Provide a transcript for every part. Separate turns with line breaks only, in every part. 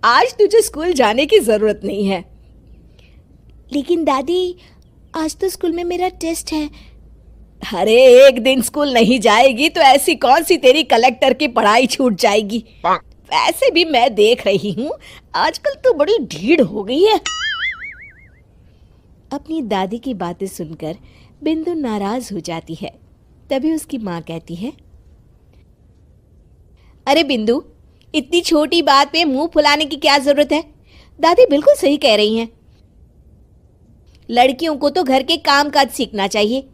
आज तुझे स्कूल जाने की जरूरत नहीं है।
लेकिन दादी, आज तो स्कूल में मेरा टेस्ट है।
अरे एक दिन स्कूल नहीं जाएगी तो ऐसी कौन सी तेरी कलेक्टर की पढ़ाई छूट जाएगी। वैसे भी मैं देख रही हूँ आजकल तो बड़ी ढीठ हो गई है।
अपनी दादी की बातें सुनकर बिंदु नाराज हो जाती है। तभी उसकी माँ कहती है,
अरे बिंदु, इतनी छोटी बात पे मुंह फुलाने की क्या जरूरत है। दादी बिल्कुल सही कह रही हैं। लड़कियों को तो घर के काम काज सीखना चाहिए।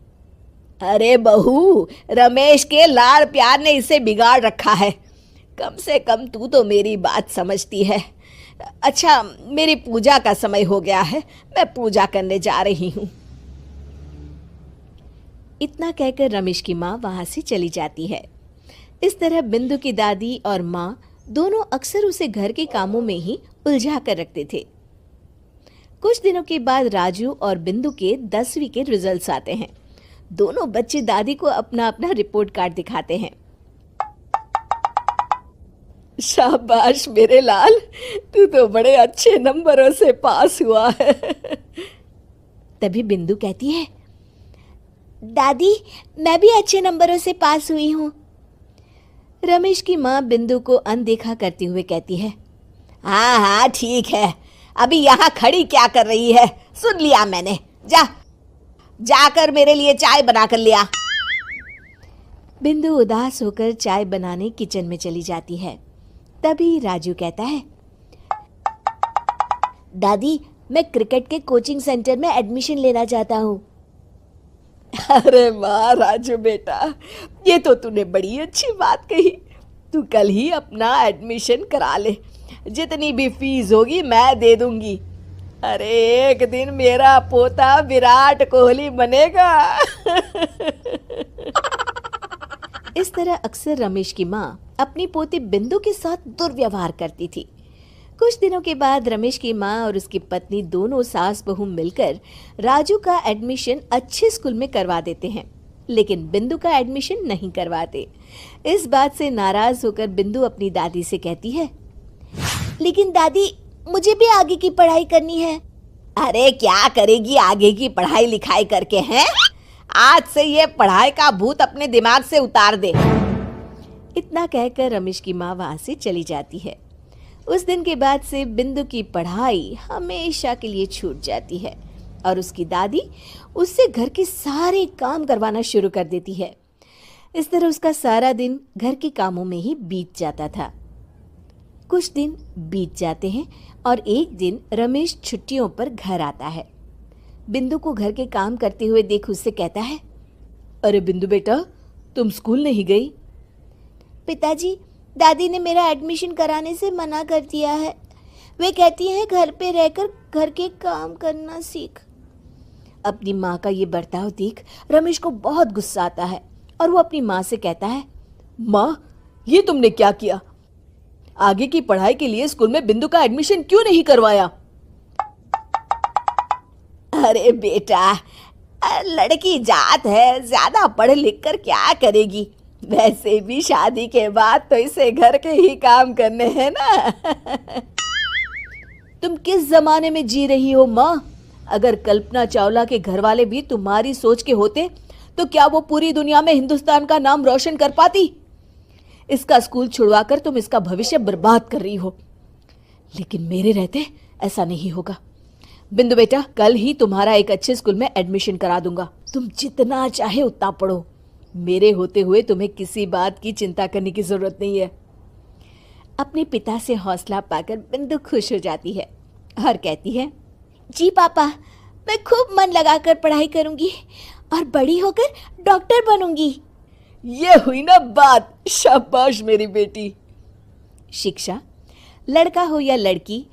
अरे बहू, रमेश के लाड़ प्यार ने इसे बिगाड़ रखा है। कम से कम तू तो मेरी बात समझती है। अच्छा, मेरी पूजा का समय हो गया है, मैं पूजा करने जा रही हूँ।
इतना कहकर रमेश की माँ वहां से चली जाती है। इस तरह बिंदु की दादी और माँ दोनों अक्सर उसे घर के कामों में ही उलझा कर रखते थे। कुछ दिनों के बाद राजू और बिंदु के 10वीं के रिजल्ट्स आते हैं। दोनों बच्चे दादी को अपना अपना रिपोर्ट कार्ड दिखाते हैं।
शाबाश मेरे लाल, तू तो बड़े अच्छे नंबरों से पास हुआ है।
तभी बिंदु कहती है, दादी मैं भी अच्छे नंबरों से पास हुई हूँ। रमेश की माँ बिंदु को अनदेखा करते हुए कहती है,
हाँ हाँ ठीक है, अभी यहाँ खड़ी क्या कर रही है, सुन लिया मैंने। जाकर मेरे लिए चाय बना कर लिया।
बिंदु उदास होकर चाय बनाने किचन में चली जाती है। तभी राजू कहता है, दादी मैं क्रिकेट के कोचिंग सेंटर में एडमिशन लेना चाहता हूँ।
अरे वाह राजू बेटा, ये तो तूने बड़ी अच्छी बात कही। तू कल ही अपना एडमिशन करा ले, जितनी भी फीस होगी मैं दे दूंगी। अरे एक दिन मेरा पोता विराट कोहली बनेगा।
इस तरह अक्सर रमेश की माँ अपनी पोती बिंदु के साथ दुर्व्यवहार करती थी। कुछ दिनों के बाद रमेश की माँ और उसकी पत्नी दोनों सास बहू मिलकर राजू का एडमिशन अच्छे स्कूल में करवा देते हैं, लेकिन बिंदु का एडमिशन नहीं करवाते। इस बात से नाराज होकर बिंदु अपनी दादी से कहती है, लेकिन दादी मुझे भी आगे की पढ़ाई करनी है।
अरे क्या करेगी आगे की पढ़ाई लिखाई करके, हैं? आज से ये पढ़ाई का भूत अपने दिमाग से उतार दे।
इतना कहकर रमेश की माँ वहां से चली जाती है। उस दिन के बाद से बिंदु की पढ़ाई हमेशा के लिए छूट जाती है और उसकी दादी उससे घर के सारे काम करवाना शुरू कर देती है। इस तरह उसका सारा दिन घर के कामों में ही बीत जाता था। कुछ दिन बीत जाते हैं और एक दिन रमेश छुट्टियों पर घर आता है। बिंदु को घर के काम करते हुए देख उससे कहता है,
अरे बिंदु बेटा, तुम स्कूल नहीं गई?
पिताजी, दादी ने मेरा एडमिशन कराने से मना कर दिया है। वे कहती हैं घर पे रहकर घर के काम करना सीख। अपनी माँ का ये बर्ताव देख रमेश को बहुत गुस्सा आता है और वो अपनी माँ से कहता है,
माँ ये तुमने क्या किया? आगे की पढ़ाई के लिए स्कूल में बिंदु का एडमिशन क्यों नहीं करवाया? अरे बेटा, लड़की जात है, ज्यादा पढ़ लिख कर क्या करेगी? वैसे भी शादी के बाद तो इसे घर के ही काम करने हैं ना। तुम किस जमाने में जी रही हो माँ? अगर कल्पना चावला के घर वाले भी तुम्हारी सोच के होते तो क्या वो पूरी दुनिया में हिंदुस्तान का नाम रोशन कर पाती? इसका स्कूल छुड़वाकर तुम इसका भविष्य बर्बाद कर रही हो, लेकिन मेरे रहते ऐसा नहीं होगा। बिंदु बेटा, कल ही तुम्हारा एक अच्छे स्कूल में एडमिशन करा दूंगा। तुम जितना चाहे उतना पढ़ो। मेरे होते हुए तुम्हें किसी बात की चिंता करने की जरूरत नहीं है। अपने पिता से हौसला पाकर बिंदु खुश हो जाती है और कहती है, जी पापा, मैं खूब मन लगाकर पढ़ाई करूंगी और बड़ी होकर डॉक्टर बनूंगी। ये हुई ना बात, शाबाश मेरी बेटी।
शिक्षा, लड़का हो या लड़की,